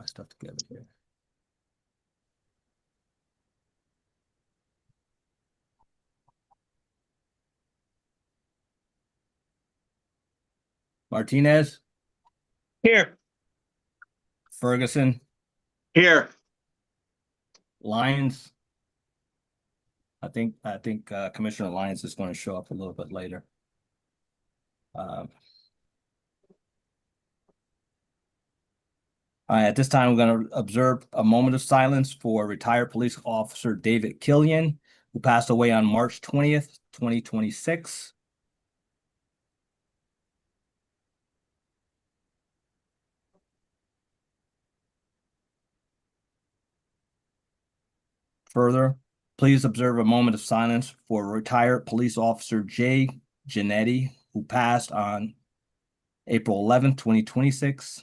my stuff together here. Martinez, Here. Ferguson, Here. Lyons. I think Commissioner Lyons is going to show up a little bit later. At this time, we're going to observe a moment of silence for retired police officer David Killian, who passed away on March 20th, 2026. Further, please observe a moment of silence for retired police officer Jay Giannetti, who passed on April 11th, 2026.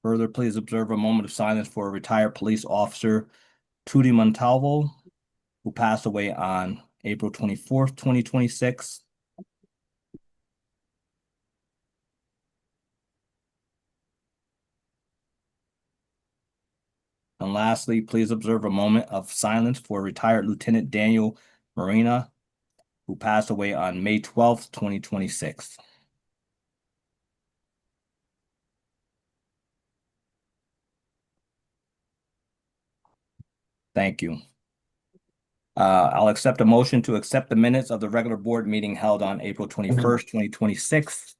Further, please observe a moment of silence for retired police officer Tutti Montalvo, who passed away on April 24th, 2026. And lastly, please observe a moment of silence for retired Lieutenant Daniel Marina, who passed away on May 12th, 2026. Thank you. I'll accept a motion to accept the minutes of the regular board meeting held on April 21st, 2026.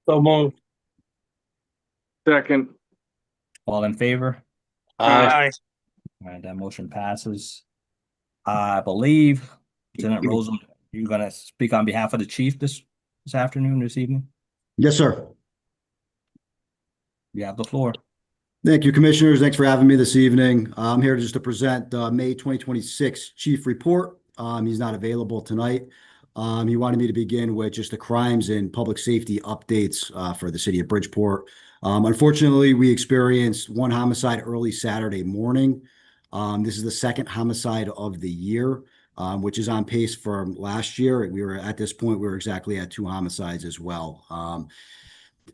So moved. Second. All in favor? Aye. All right, that motion passes. I believe, Lieutenant Rosen, you're going to speak on behalf of the chief this afternoon, this evening? Yes, sir. You have the floor. Thank you, commissioners. Thanks for having me this evening. I'm here just to present May 2026 chief report. He's not available tonight. He wanted me to begin with just the crimes and public safety updates for the city of Bridgeport. Unfortunately, we experienced one homicide early Saturday morning. This is the second homicide of the year, which is on pace from last year. At this point, we were exactly at 2 homicides as well.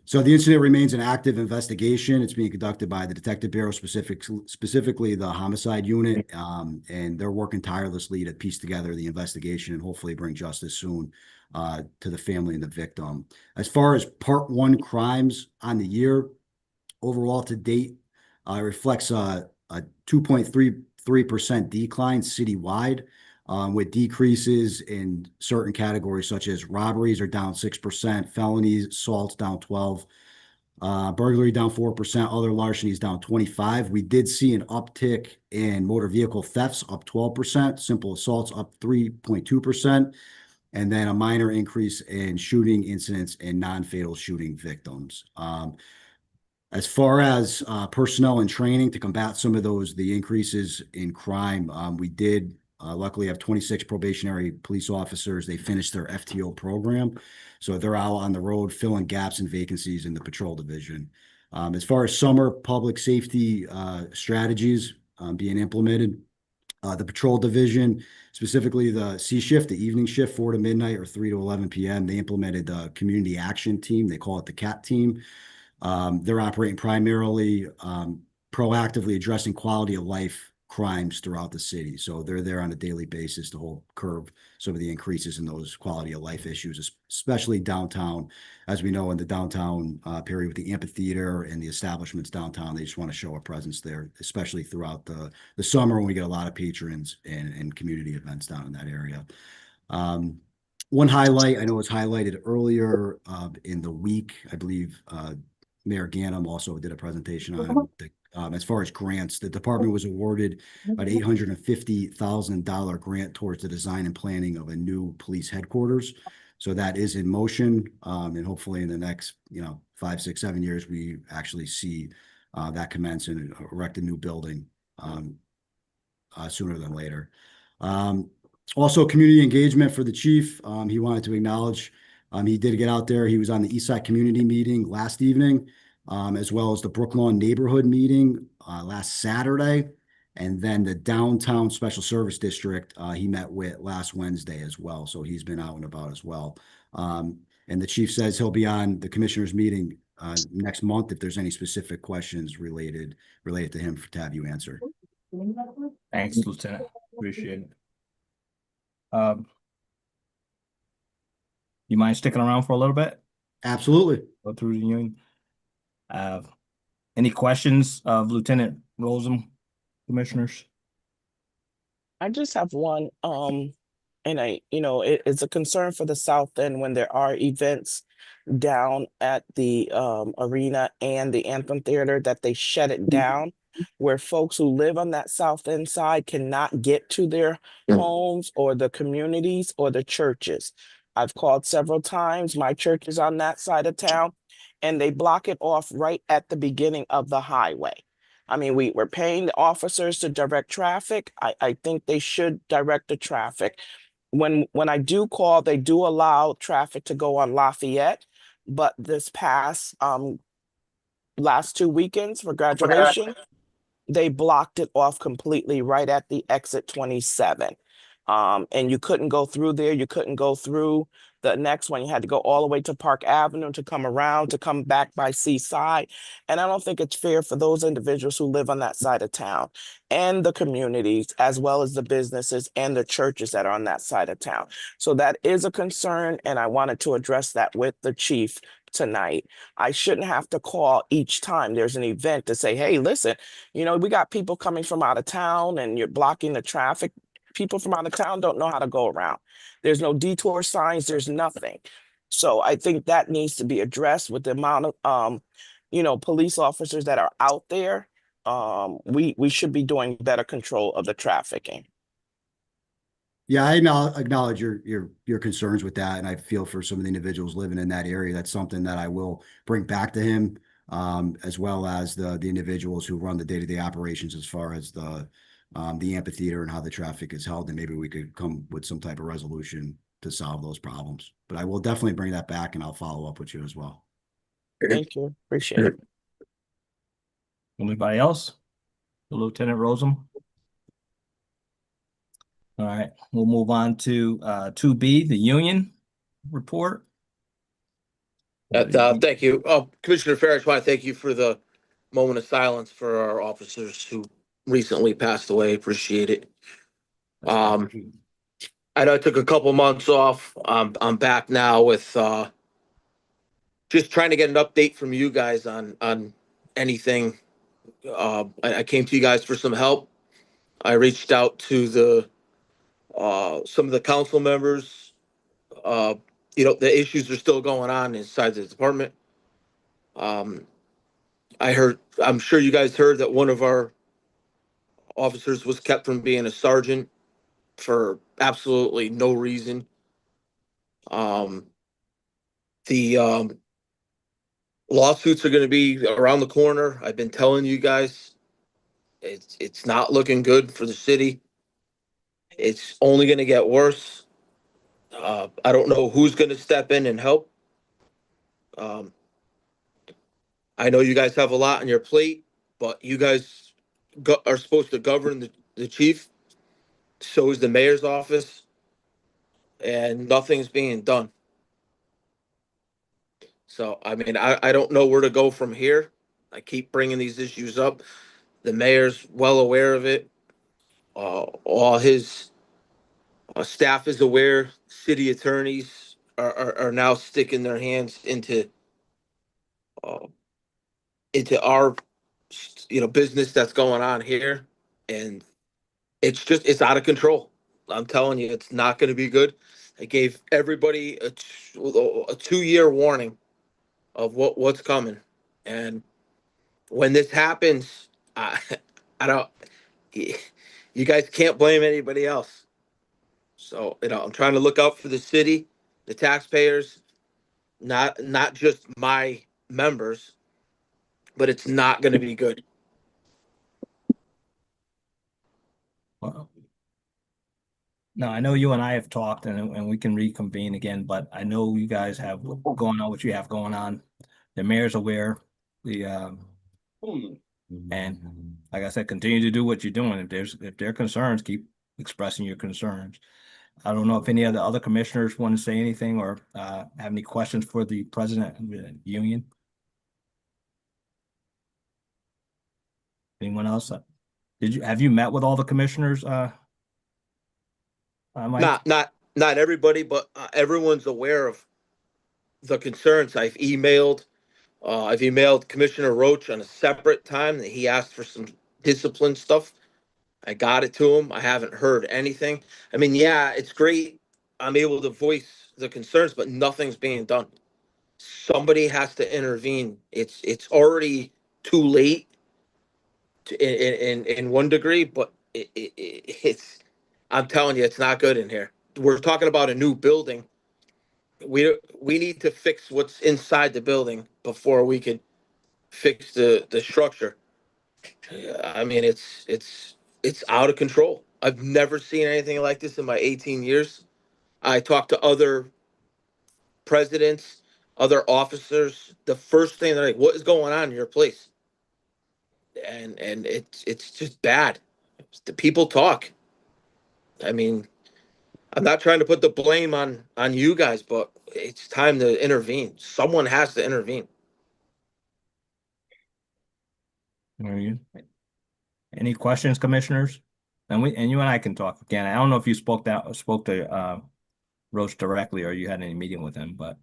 So the incident remains an active investigation. It's being conducted by the Detective Bureau, specifically the homicide unit, and they're working tirelessly to piece together the investigation and hopefully bring justice soon to the family and the victim. As far as Part 1 crimes on the year, overall to date, reflects a 2.33% decline citywide, with decreases in certain categories such as robberies are down 6%, felonies, assaults down 12%, burglary down 4%, other larcenies down 25%. We did see an uptick in motor vehicle thefts, up 12%, simple assaults up 3.2%, and then a minor increase in shooting incidents and non-fatal shooting victims. As far as personnel and training to combat some of the increases in crime, we did luckily have 26 probationary police officers. They finished their FTO program, so they're out on the road filling gaps and vacancies in the patrol division. As far as summer public safety strategies being implemented, the patrol division, specifically the C shift, the evening shift, 4 to midnight or 3 to 11 p.m., they implemented the community action team. They call it the CAT team. They're operating primarily proactively addressing quality of life crimes throughout the city. So they're there on a daily basis to hold curb some of the increases in those quality of life issues, especially downtown. As we know, in the downtown period with the amphitheater and the establishments downtown, they just want to show a presence there, especially throughout the summer when we get a lot of patrons and community events down in that area. One highlight, I know it was highlighted earlier in the week, I believe Mayor Ganem also did a presentation on it. As far as grants, the department was awarded an $850,000 grant towards the design and planning of a new police headquarters. So that is in motion, and hopefully in the next 5, 6, 7 years, we actually see that commence and erect a new building sooner than later. Also, community engagement for the chief. He wanted to acknowledge he did get out there. He was on the Eastside Community Meeting last evening, as well as the Brooklawn Neighborhood Meeting last Saturday. And then the downtown special service district, he met with last Wednesday as well. So he's been out and about as well. And the chief says he'll be on the commissioners meeting next month if there's any specific questions related to him to have you answer. Thanks, Lieutenant. Appreciate it. You mind sticking around for a little bit? Absolutely. Go through the union. Any questions of Lieutenant Rosum, commissioners? I just have one, and it's a concern for the South End when there are events down at the arena and the Anthem Theater that they shut it down, where folks who live on that South End side cannot get to their homes or the communities or the churches. I've called several times. My church is on that side of town, and they block it off right at the beginning of the highway. I mean, we're paying the officers to direct traffic. I think they should direct the traffic. When I do call, they do allow traffic to go on Lafayette, but this past last 2 weekends for graduation, they blocked it off completely right at the exit 27. And you couldn't go through there. You couldn't go through the next one. You had to go all the way to Park Avenue to come around, to come back by Seaside. And I don't think it's fair for those individuals who live on that side of town and the communities, as well as the businesses and the churches that are on that side of town. So that is a concern, and I wanted to address that with the chief tonight. I shouldn't have to call each time there's an event to say, hey, listen, we got people coming from out of town and you're blocking the traffic. People from out of town don't know how to go around. There's no detour signs, there's nothing. So I think that needs to be addressed with the amount of police officers that are out there. We should be doing better control of the trafficking. Yeah, I acknowledge your concerns with that, and I feel for some of the individuals living in that area. That's something that I will bring back to him, as well as the individuals who run the day-to-day operations as far as the amphitheater and how the traffic is held, and maybe we could come with some type of resolution to solve those problems. But I will definitely bring that back, and I'll follow up with you as well. Thank you. Appreciate it. Anybody else? Lieutenant Rosum? All right, we'll move on to 2B, the union report. Thank you. Commissioner Fair, I just want to thank you for the moment of silence for our officers who recently passed away. Appreciate it. I know I took a couple months off. I'm back now with just trying to get an update from you guys on anything. I came to you guys for some help. I reached out to some of the council members. The issues are still going on inside the department. I'm sure you guys heard that one of our officers was kept from being a sergeant for absolutely no reason. The lawsuits are going to be around the corner. I've been telling you guys, it's not looking good for the city. It's only going to get worse. I don't know who's going to step in and help. I know you guys have a lot on your plate, but you guys are supposed to govern the chief. So is the mayor's office, and nothing's being done. So, I mean, I don't know where to go from here. I keep bringing these issues up. The mayor's well aware of it. All his staff is aware. City attorneys are now sticking their hands into our business that's going on here, and it's out of control. I'm telling you, it's not going to be good. I gave everybody a 2-year warning of what's coming, and when this happens, I don't. You guys can't blame anybody else. So I'm trying to look out for the city, the taxpayers, not just my members, but it's not going to be good. Well, no, I know you and I have talked, and we can reconvene again, but I know you guys have going on what you have going on. The mayor's aware. The And like I said, continue to do what you're doing. If there are concerns, keep expressing your concerns. I don't know if any of the other commissioners want to say anything or have any questions for the president of the union. Anyone else? Have you met with all the commissioners? Mike? Not everybody, but everyone's aware of the concerns. I've emailed Commissioner Roach on a separate time that he asked for some discipline stuff. I got it to him. I haven't heard anything. I mean, yeah, it's great. I'm able to voice the concerns, but nothing's being done. Somebody has to intervene. It's already too late in one degree, but it's, I'm telling you, it's not good in here. We're talking about a new building. We need to fix what's inside the building before we could fix the structure. I mean, it's out of control. I've never seen anything like this in my 18 years. I talked to other presidents, other officers. The first thing they're like, "What is going on in your place?" And it's just bad. The people talk. I mean, I'm not trying to put the blame on you guys, but it's time to intervene. Someone has to intervene. Any questions, commissioners? And you and I can talk again. I don't know if you spoke to Roach directly or you had any meeting with him, but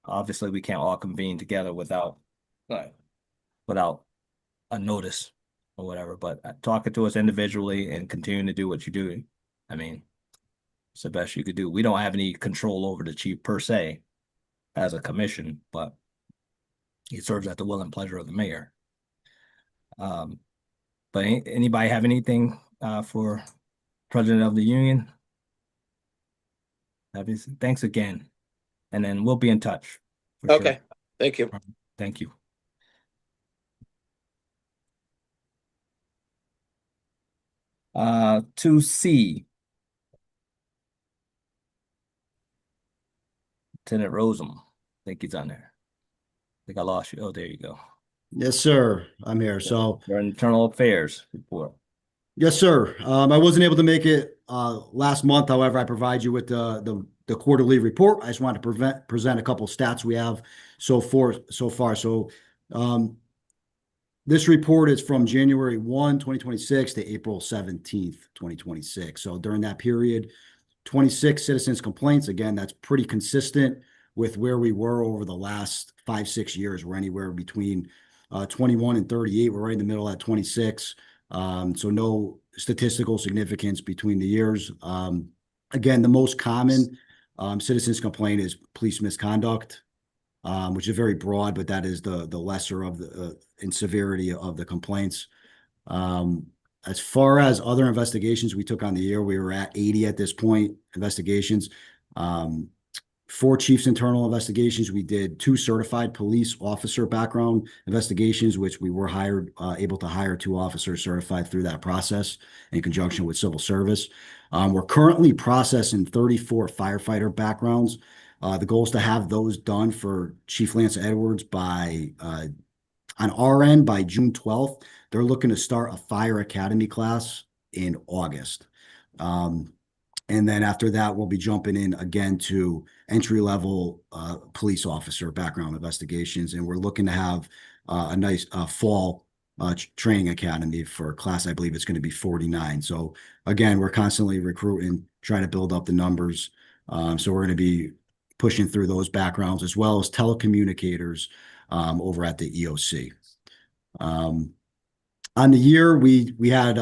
obviously we can't all convene together without a notice or whatever. But talking to us individually and continuing to do what you do, I mean, it's the best you could do. We don't have any control over the chief per se as a commission, but he serves at the will and pleasure of the mayor. But anybody have anything for president of the union? Thanks again. And then we'll be in touch. Okay. Sure. Thank you. Thank you. To C. Lieutenant Rosem. I think he's on there. I think I lost you. Oh, there you go. Yes, sir. I'm here. So Your internal affairs report. yes, sir. I wasn't able to make it last month. However, I provide you with the quarterly report. I just wanted to present a couple of stats we have so far. So this report is from January 1, 2026 to April 17th, 2026. So during that period, 26 citizens complaints. Again, that's pretty consistent with where we were over the last 5-6 years. We're anywhere between 21 and 38. We're right in the middle at 26. So no statistical significance between the years. Again, the most common citizens complaint is police misconduct, which is very broad, but that is the lesser of the in severity of the complaints. As far as other investigations we took on the year, we were at 80 at this point, investigations. 4 chiefs internal investigations. We did 2 certified police officer background investigations, which we were able to hire 2 officers certified through that process in conjunction with civil service. We're currently processing 34 firefighter backgrounds. The goal is to have those done for Chief Lance Edwards by on our end by June 12th. They're looking to start a fire academy class in August. And then after that, we'll be jumping in again to entry-level police officer background investigations. And we're looking to have a nice fall training academy for a class. I believe it's going to be 49. So again, we're constantly recruiting, trying to build up the numbers. So we're going to be pushing through those backgrounds as well as telecommunicators over at the EOC. On the year, we had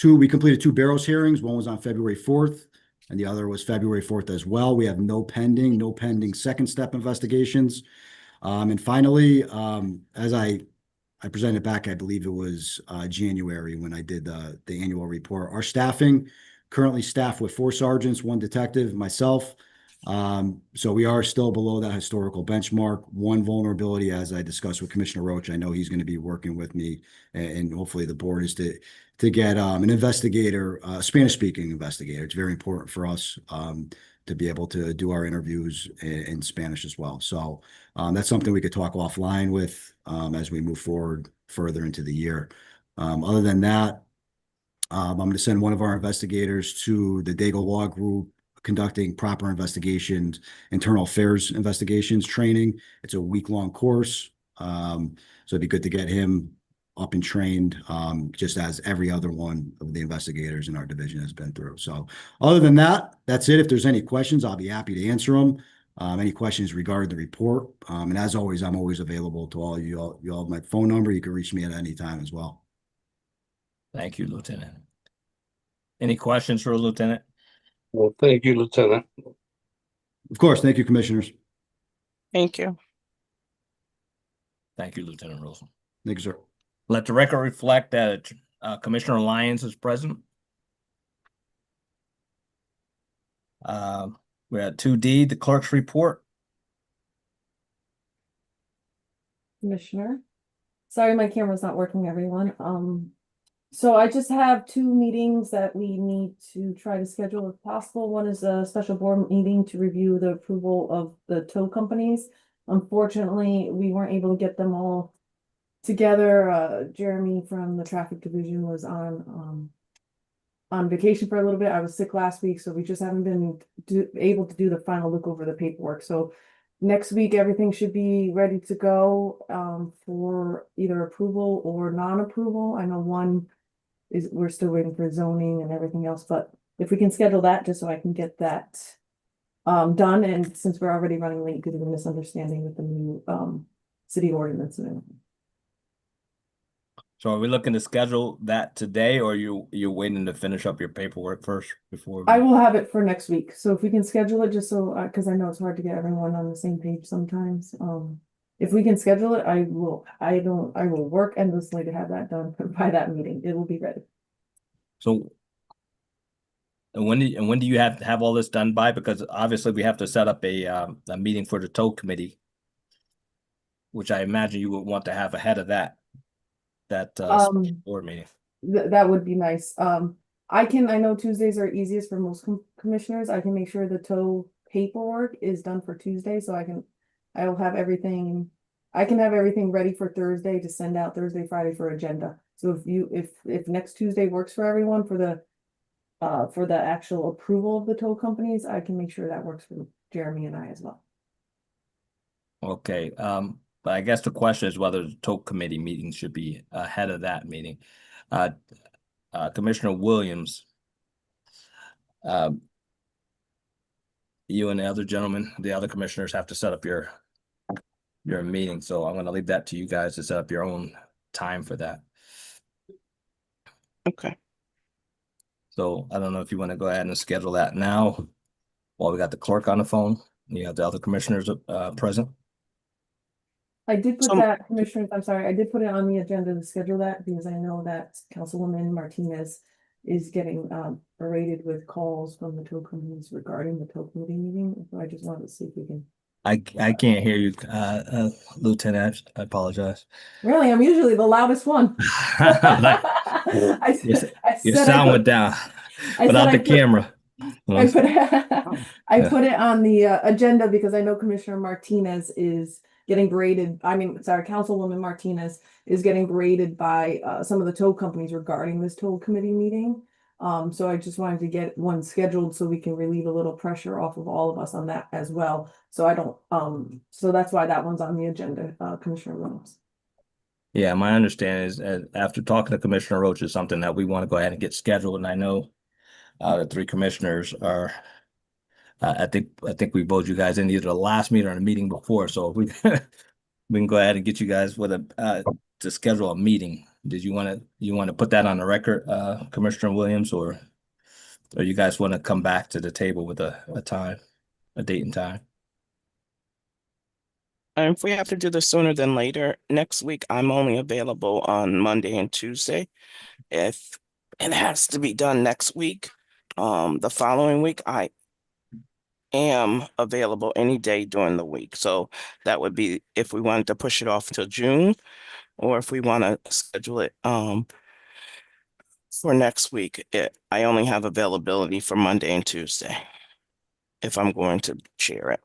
we completed 2 Barrows hearings. One was on February 4th, and the other was February 4th as well. We have no pending second step investigations. And finally, as I presented back, I believe it was January when I did the annual report. Our staffing currently staffed with 4 sergeants, 1 detective, myself. So we are still below that historical benchmark. One vulnerability, as I discussed with Commissioner Roach, I know he's going to be working with me, and hopefully the board is to get an investigator, a Spanish-speaking investigator. It's very important for us to be able to do our interviews in Spanish as well. So that's something we could talk offline with as we move forward further into the year. Other than that, I'm going to send one of our investigators to the Dago Law Group conducting proper investigations, internal affairs investigations training. It's a week-long course. So it'd be good to get him up and trained, just as every other one of the investigators in our division has been through. So other than that, that's it. If there's any questions, I'll be happy to answer them. Any questions regarding the report. And as always, I'm always available to all of you all. You all have my phone number. You can reach me at any time as well. Thank you, Lieutenant. Any questions for Lieutenant? Well, thank you, Lieutenant. Of course. Thank you, commissioners. Thank you. Thank you, Lieutenant Wilson. Thank you, sir. Let the record reflect that Commissioner Lyons is present. We're at 2D, the clerk's report. Commissioner. Sorry, my camera's not working, everyone. So I just have two meetings that we need to try to schedule if possible. One is a special board meeting to review the approval of the tow companies. Unfortunately, we weren't able to get them all together. Jeremy from the traffic division was on vacation for a little bit. I was sick last week, so we just haven't been able to do the final look over the paperwork. So next week, everything should be ready to go for either approval or non-approval. I know one is, we're still waiting for zoning and everything else, but if we can schedule that just so I can get that done. And since we're already running late due to the misunderstanding with the new city ordinance and everything. So are we looking to schedule that today, or you're waiting to finish up your paperwork first before? I will have it for next week. So if we can schedule it just so, because I know it's hard to get everyone on the same page sometimes. If we can schedule it, I will work endlessly to have that done by that meeting. It will be ready. So and when do you have to have all this done by? Because obviously we have to set up a meeting for the tow committee, which I imagine you would want to have ahead of that board meeting. That would be nice. I know Tuesdays are easiest for most commissioners. I can make sure the tow paperwork is done for Tuesday, so I can have everything ready for Thursday to send out Thursday, Friday for agenda. So if next Tuesday works for everyone for the actual approval of the tow companies, I can make sure that works for Jeremy and I as well. Okay, but I guess the question is whether the tow committee meeting should be ahead of that meeting. Commissioner Williams, you and the other gentlemen, the other commissioners have to set up your meeting. So I'm going to leave that to you guys to set up your own time for that. Okay. So I don't know if you want to go ahead and schedule that now while we got the clerk on the phone. You have the other commissioners present. I did put So- that, commissioners, I'm sorry, I did put it on the agenda to schedule that because I know that Councilwoman Martinez is getting berated with calls from the tow companies regarding the tow committee meeting. So I just wanted to see if we can. I can't hear you, Lieutenant. I apologize. Really, I'm usually the loudest one. Like, your sound went down without the camera. I put it on the agenda because I know Commissioner Martinez is getting berated. Councilwoman Martinez is getting berated by some of the tow companies regarding this tow committee meeting. So I just wanted to get one scheduled so we can relieve a little pressure off of all of us on that as well. So I don't, so that's why that one's on the agenda, Commissioner Williams. Yeah, my understanding is after talking to Commissioner Roach is something that we want to go ahead and get scheduled. And I know the three commissioners are, I think we voted you guys in either the last meeting or the meeting before. So if we can go ahead and get you guys with to schedule a meeting. Did you want to put that on the record, Commissioner Williams, or you guys want to come back to the table with a date and time? And if we have to do this sooner than later, next week, I'm only available on Monday and Tuesday. If it has to be done next week, the following week, I am available any day during the week. So that would be if we wanted to push it off till June, or if we want to schedule it for next week. I only have availability for Monday and Tuesday if I'm going to share it.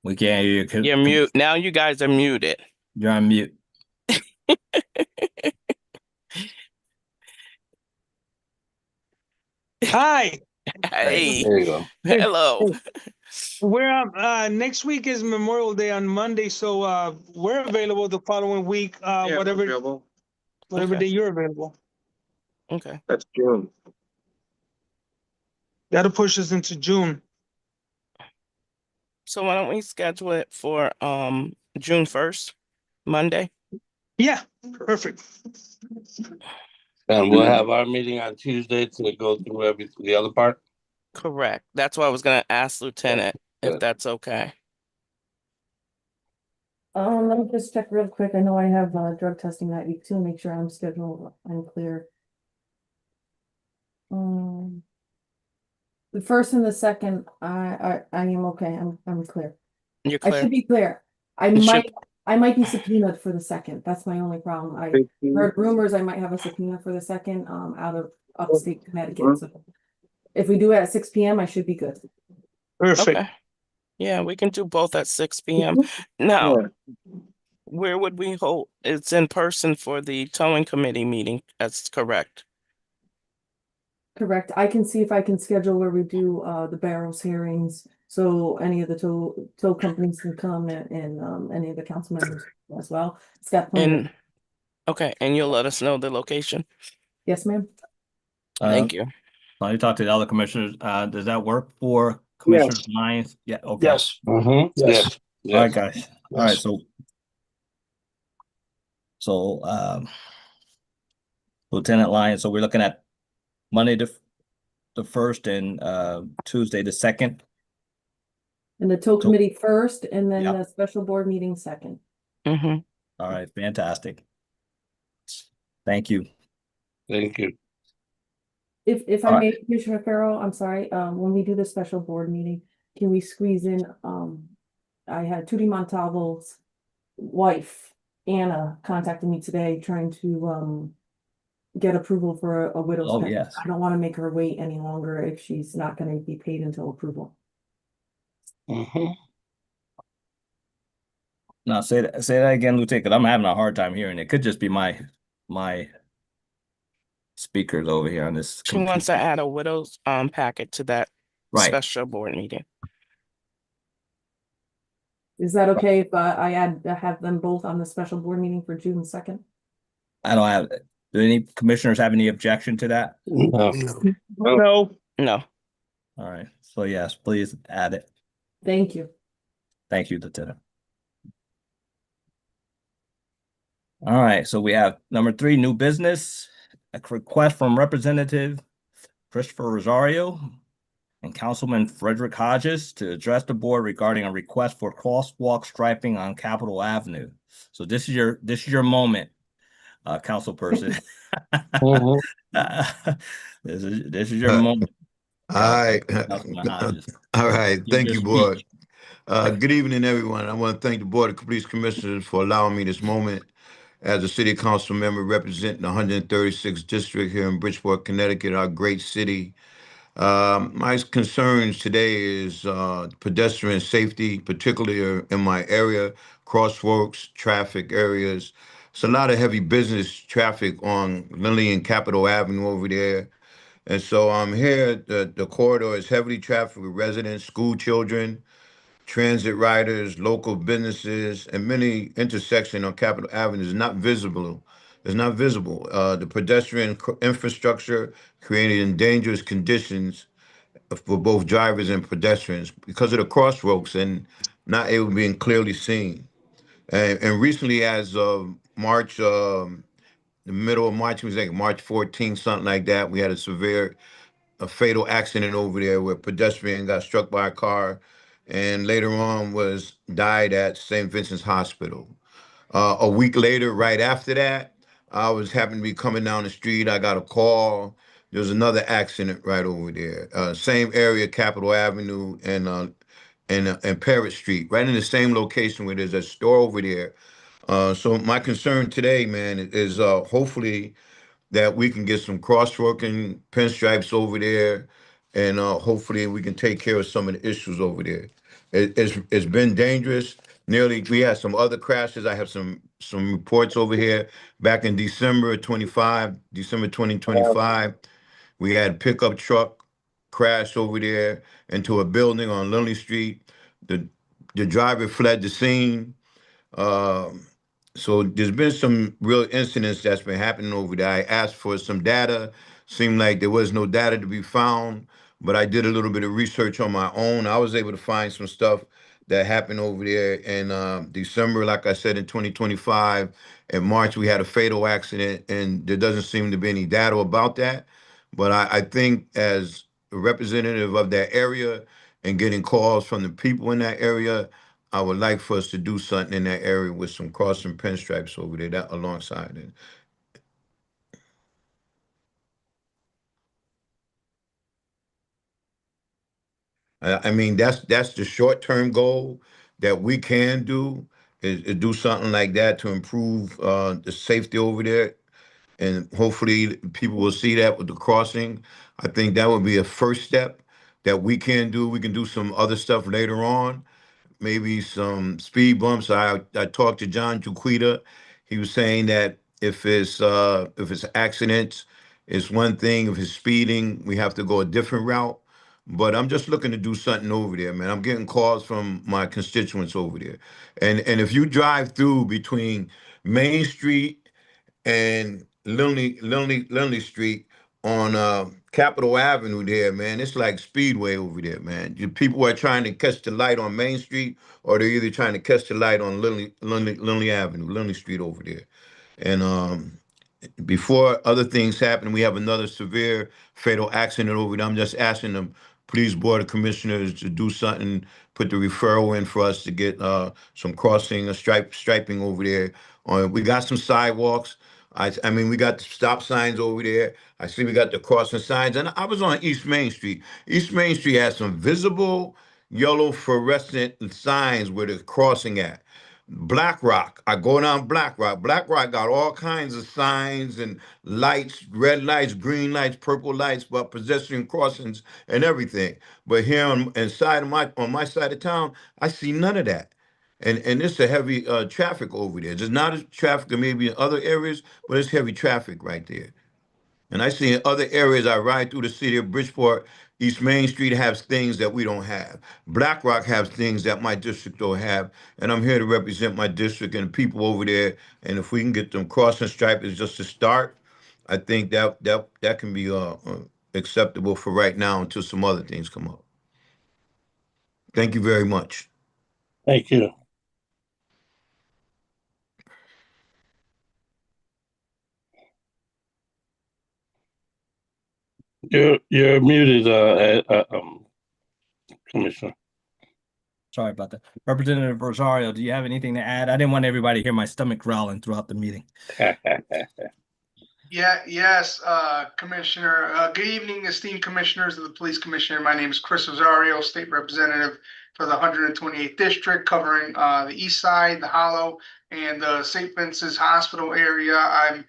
We can't hear you. You're mute. Now you guys are muted. You're on mute. Hi, Hey, There you go. hello. next week is Memorial Day on Monday, so we're available the following week, whatever Okay. day you're available. Okay. That's June. That'll push us into June. So why don't we schedule it for June 1st, Monday? Yeah, perfect. And we'll have our meeting on Tuesday to go through the other part. Correct. That's why I was gonna ask Lieutenant if Good. that's okay. Let me just check real quick. I know I have drug testing that week too, make sure I'm scheduled, I'm clear. The first and the second, I am okay, I'm clear. You're I clear? should be clear. I It should- might be subpoenaed for the second. That's my only problem. I heard rumors I might have a subpoena for the second, out of upstate Connecticut. So if we do it at 6 p.m., I should be good. Perfect. Okay. Yeah, we can do both at 6 p.m. Now, where would we hold? It's in person for the towing committee meeting. That's correct. Correct. I can see if I can schedule where we do the barrels hearings. So any of the tow companies can come and any of the council members as well. It's got plenty. And okay, and you'll let us know the location. Yes, ma'am. Thank you. Let me talk to the other commissioners. Does that work for Commissioner Lyons? Yeah, okay. Yes. Mm-hmm. Yes. All right, Yes. guys. All right, so Lieutenant Lyons, so we're looking at Monday the 1st and Tuesday the 2nd. And the tow committee first, and then Yeah. the special board meeting second. Mm-hmm. All right, fantastic. Thank you. Thank you. If All I right. may, Commissioner Farrell, I'm sorry, when we do the special board meeting, can we squeeze in, I had Tutti Montalvo's wife, Anna, contacted me today trying to, get approval for a widow's Oh, pension. yes. I don't want to make her wait any longer if she's not going to be paid until approval. Mm-hmm. Now say that again, Lieutenant, 'cause I'm having a hard time hearing it. Could just be my speakers over here on this She wants to computer. add a widow's packet to that Right. special board meeting. Is that okay if I have them both on the special board meeting for June 2nd? I don't have. Do any commissioners have any objection to that? No. No. No. All right. So yes, please add it. Thank you. Thank you, Lieutenant. All right. So we have number 3, new business, a request from Representative Christopher Rosario and Councilman Frederick Hodges to address the board regarding a request for crosswalk striping on Capitol Avenue. So this is your moment, council person. Mhm. This is your moment. All right. Councilman Hodges. All right. Give Thank your you, board. speech. Good evening, everyone. I want to thank the Board of Police Commissioners for allowing me this moment as a city council member representing the 136th district here in Bridgeport, Connecticut, our great city. My concerns today is pedestrian safety, particularly in my area, crosswalks, traffic areas. It's a lot of heavy business traffic on Lilly and Capitol Avenue over there. And so I'm here, the corridor is heavily trafficked with residents, school children, transit riders, local businesses, and many intersections on Capitol Avenue is not visible. It's not visible. The pedestrian infrastructure creating dangerous conditions for both drivers and pedestrians because of the crosswalks and not able being clearly seen. And recently, as of March, the middle of March, it was like March 14th, something like that, we had a fatal accident over there where a pedestrian got struck by a car and later on died at St. Vincent's Hospital. A week later, right after that, I was happened to be coming down the street. I got a call. There was another accident right over there. Same area, Capitol Avenue and Parrott Street, right in the same location where there's a store over there. So my concern today, man, is hopefully that we can get some crosswalking pinstripes over there, and hopefully we can take care of some of the issues over there. It's been dangerous. Nearly, we had some other crashes. I have some reports over here. Back in December 2025, we had pickup truck crash over there into a building on Lindley Street. The driver fled the scene. Um, so there's been some real incidents that's been happening over there. I asked for some data. Seemed like there was no data to be found, but I did a little bit of research on my own. I was able to find some stuff that happened over there in December, like I said, in 2025. In March, we had a fatal accident, and there doesn't seem to be any data about that. But I think as a representative of that area and getting calls from the people in that area, I would like for us to do something in that area with some crossing pinstripes over there that alongside it. I mean, that's the short-term goal that we can do is do something like that to improve the safety over there. And hopefully people will see that with the crossing. I think that would be a first step that we can do. We can do some other stuff later on, maybe some speed bumps. I talked to John Juquita. He was saying that if it's accidents, it's one thing. If it's speeding, we have to go a different route. But I'm just looking to do something over there, man. I'm getting calls from my constituents over there. And if you drive through between Main Street and Lindley Street on Capitol Avenue there, man. It's like Speedway over there, man. People are trying to catch the light on Main Street, or they're either trying to catch the light on Lindley Avenue, Lindley Street over there. And before other things happen, we have another severe fatal accident over there. I'm just asking the police board of commissioners to do something, put the referral in for us to get some crossing or striping over there. We got some sidewalks. I mean, we got the stop signs over there. I see we got the crossing signs. And I was on East Main Street. East Main Street has some visible yellow fluorescent signs where the crossing at. Black Rock. I go down Black Rock. Black Rock got all kinds of signs and lights, red lights, green lights, purple lights, but pedestrian crossings and everything. But here inside of on my side of town, I see none of that. And it's a heavy traffic over there. There's not as traffic maybe in other areas, but it's heavy traffic right there. And I see in other areas, I ride through the city of Bridgeport, East Main Street has things that we don't have. Black Rock has things that my district don't have. And I'm here to represent my district and the people over there. And if we can get them crossing stripes just to start, I think that can be acceptable for right now until some other things come up. Thank you very much. Thank you. You're muted, Commissioner. Sorry about that. Representative Rosario, do you have anything to add? I didn't want everybody to hear my stomach growling throughout the meeting. Yes, Commissioner. Good evening, esteemed commissioners of the Police Commissioner. My name is Chris Rosario, State Representative for the 128th District, covering the East Side, the Hollow, and the St. Vincent's Hospital area. I'm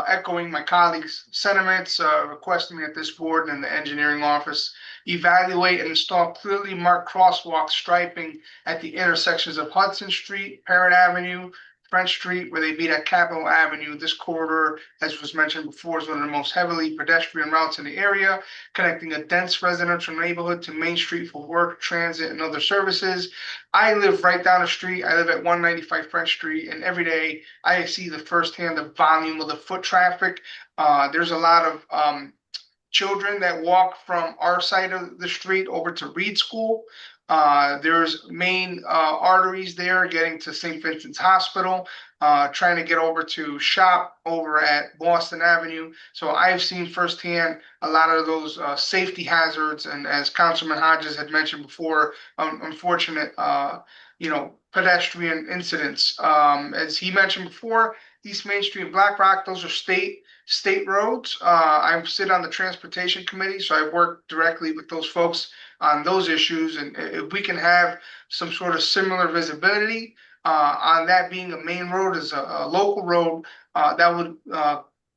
echoing my colleagues' sentiments, requesting that this board and the engineering office evaluate and install clearly marked crosswalk striping at the intersections of Hudson Street, Parrott Avenue, French Street, where they meet at Capitol Avenue. This corridor, as was mentioned before, is one of the most heavily pedestrian routes in the area, connecting a dense residential neighborhood to Main Street for work, transit, and other services. I live right down the street. I live at 195 French Street, and every day I see the firsthand the volume of the foot traffic. There's a lot of children that walk from our side of the street over to Reed School. There's main arteries there getting to St. Vincent's Hospital, trying to get over to shop over at Boston Avenue. So I've seen firsthand a lot of those safety hazards. And as Councilman Hodges had mentioned before, unfortunate, pedestrian incidents. As he mentioned before, East Main Street and Black Rock, those are state roads. I sit on the transportation committee, so I work directly with those folks on those issues. And if we can have some sort of similar visibility on that being a main road as a local road, that would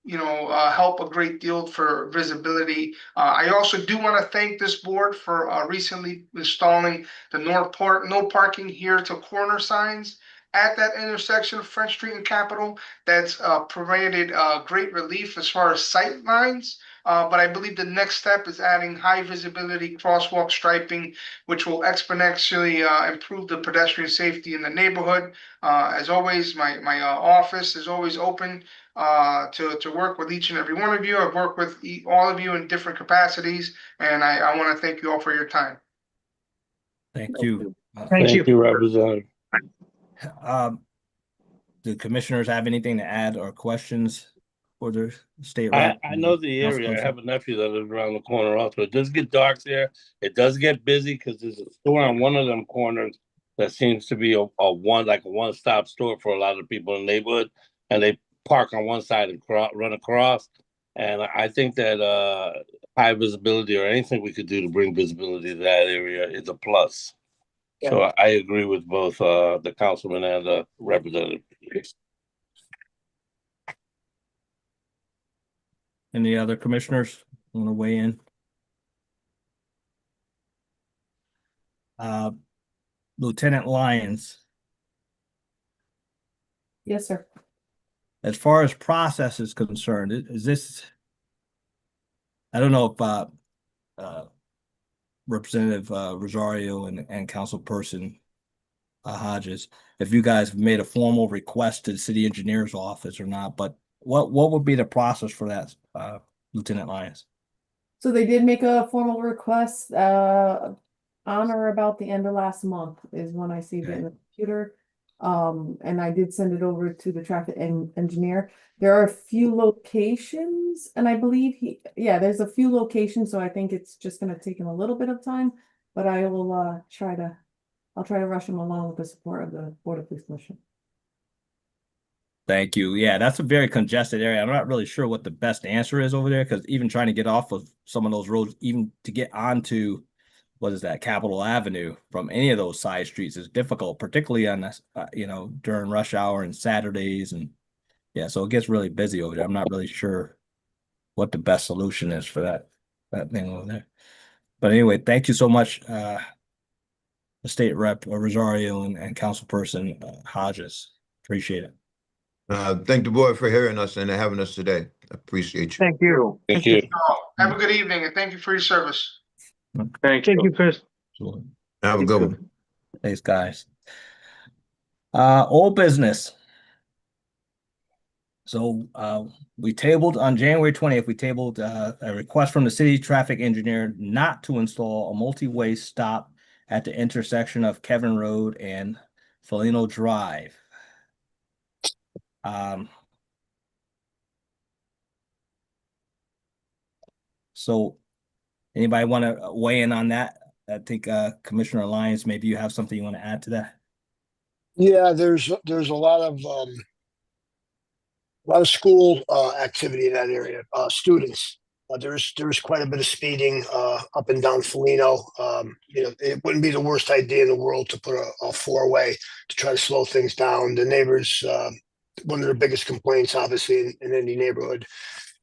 help a great deal for visibility. I also do want to thank this board for recently installing the no parking here to corner signs at that intersection of French Street and Capitol. That's provided great relief as far as sight lines. But I believe the next step is adding high visibility crosswalk striping, which will exponentially improve the pedestrian safety in the neighborhood. As always, my office is always open to work with each and every one of you. I've worked with all of you in different capacities, and I want to thank you all for your time. Thank you. Thank you. Representative. Do commissioners have anything to add or questions for the state I, rep? I know the Council area. I person? have a nephew that lives around the corner also. It does get dark there. It does get busy because there's a store on one of them corners that seems to be a one-stop store for a lot of people in the neighborhood. And they park on one side and run across. And I think that high visibility or anything we could do to bring visibility to that area is a plus. So I agree with both the councilman and the representative. Any other commissioners want to weigh in? Lieutenant Lyons, Yes, sir. as far as process is concerned, is this, I don't know if Representative Rosario and Councilperson Hodges, if you guys made a formal request to the city engineer's office or not, but what would be the process for that, Lieutenant Lyons? So they did make a formal request, on or about the end of last month is when I saved it in the computer. And I did send it over to the traffic engineer. There are a few locations, and I believe there's a few locations, so I think it's just gonna take him a little bit of time, but I will I'll try to rush him along with the support of the Board of Police Commission. Thank you. Yeah, that's a very congested area. I'm not really sure what the best answer is over there, because even trying to get off of some of those roads, even to get onto, what is that, Capitol Avenue from any of those side streets is difficult, particularly on this, during rush hour and Saturdays. And yeah, so it gets really busy over there. I'm not really sure what the best solution is for that thing over there. But anyway, thank you so much, the State Rep Rosario and Councilperson Hodges. Appreciate it. Thank the board for hearing us and having us today. I appreciate you. Thank you. Thank you. Have a good evening, and thank you for your service. Thank you, Chris. Have a good one. Thanks, guys. Old business. So we tabled on January 20th, we tabled a request from the city traffic engineer not to install a multi-way stop at the intersection of Kevin Road and Felino Drive. So anybody want to weigh in on that? I think Commissioner Lyons, maybe you have something you want to add to that? Yeah, there's a lot of school activity in that area. Students, there's quite a bit of speeding up and down Felino. It wouldn't be the worst idea in the world to put a four-way to try to slow things down. The neighbors, one of their biggest complaints, obviously, in any neighborhood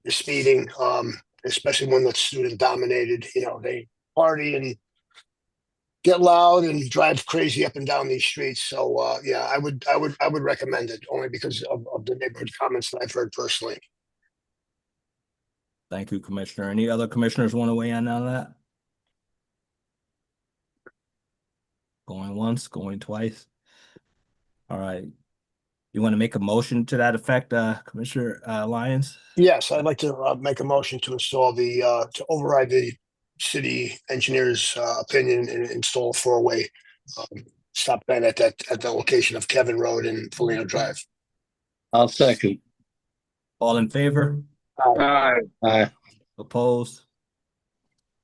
is speeding, especially when that's student dominated. They party and get loud and drive crazy up and down these streets. So I would recommend it, only because of the neighborhood comments that I've heard personally. Thank you, Commissioner. Any other commissioners want to weigh in on that? Going once, going twice. All right. You want to make a motion to that effect, Commissioner Lyons? Yes, I'd like to make a motion to install to override the city engineer's opinion and install a four-way stop sign at the location of Kevin Road and Felino Drive. I'll second. All in favor? Aye. Opposed?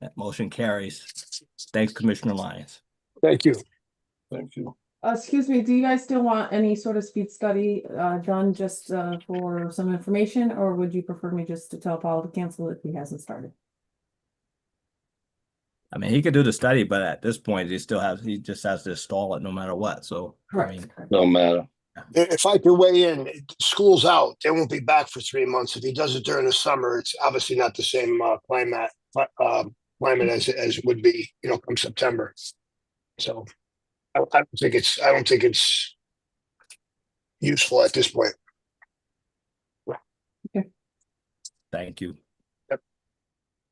That motion carries. Thanks, Commissioner Lyons. Thank you. Thank you. Excuse me, do you guys still want any sort of speed study done just for some information, or would you prefer me just to tell Paul to cancel if he hasn't started? I mean, he could do the study, but at this point, he just has to install it no matter what. So, Correct. I mean, No matter. If I could weigh in, school's out. They won't be back for 3 months. If he does it during the summer, it's obviously not the same climate as it would be, come September. So I don't think it's useful at this point. Thank you. Yep.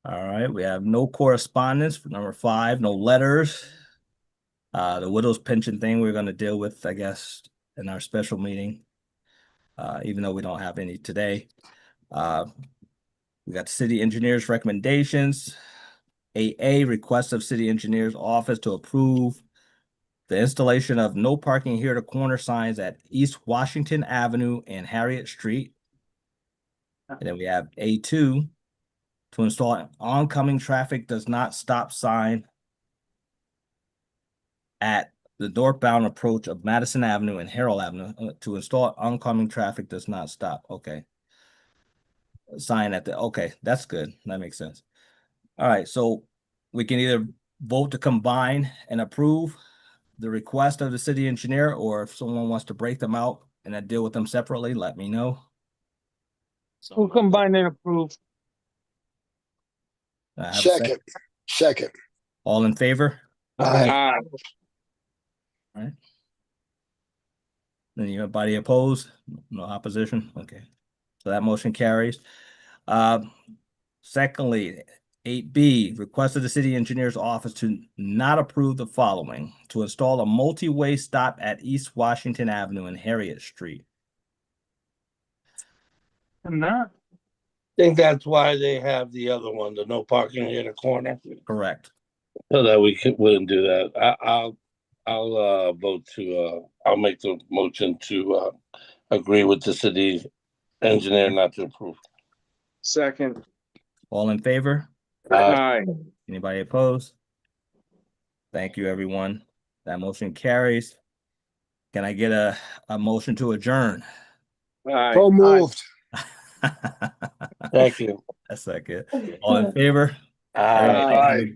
All right, we have no correspondence for number 5, no letters. The widow's pension thing we're gonna deal with, I guess, in our special meeting. Even though we don't have any today. We got city engineers recommendations. 8A, request of city engineer's office to approve the installation of no parking here to corner signs at East Washington Avenue and Harriet Street. And then we have A2, to install an oncoming traffic does not stop sign at the northbound approach of Madison Avenue and Harold Avenue. To install oncoming traffic does not stop. Okay. Sign at the, okay, that's good. That makes sense. All right, so we can either vote to combine and approve the request of the city engineer, or if someone wants to break them out and then deal with them separately, let me know. We'll combine and approve. I have a second. Second. All in favor? Aye. Anybody opposed? No opposition? Okay. So that motion carries. Secondly, 8B, request of the city engineer's office to not approve the following: to install a multi-way stop at East Washington Avenue and Harriet Street. And that, I think that's why they have the other one, the no parking in the corner, Correct. so that wouldn't do that. I'll vote to, I'll make the motion to, agree with the city engineer not to approve. second. All in favor? Aye. Anybody opposed? Thank you, everyone. That motion carries. Can I get a motion to adjourn? Aye. So moved. Thank you. A second. All in favor? Aye.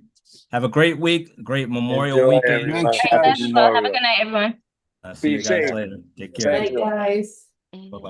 Have a great week, great Memorial Enjoy, weekend. everyone. Thanks, Happy guys. Have a Memorial. good night, everyone. See you Be guys safe. later. Take care. Bye, guys. Bye-bye.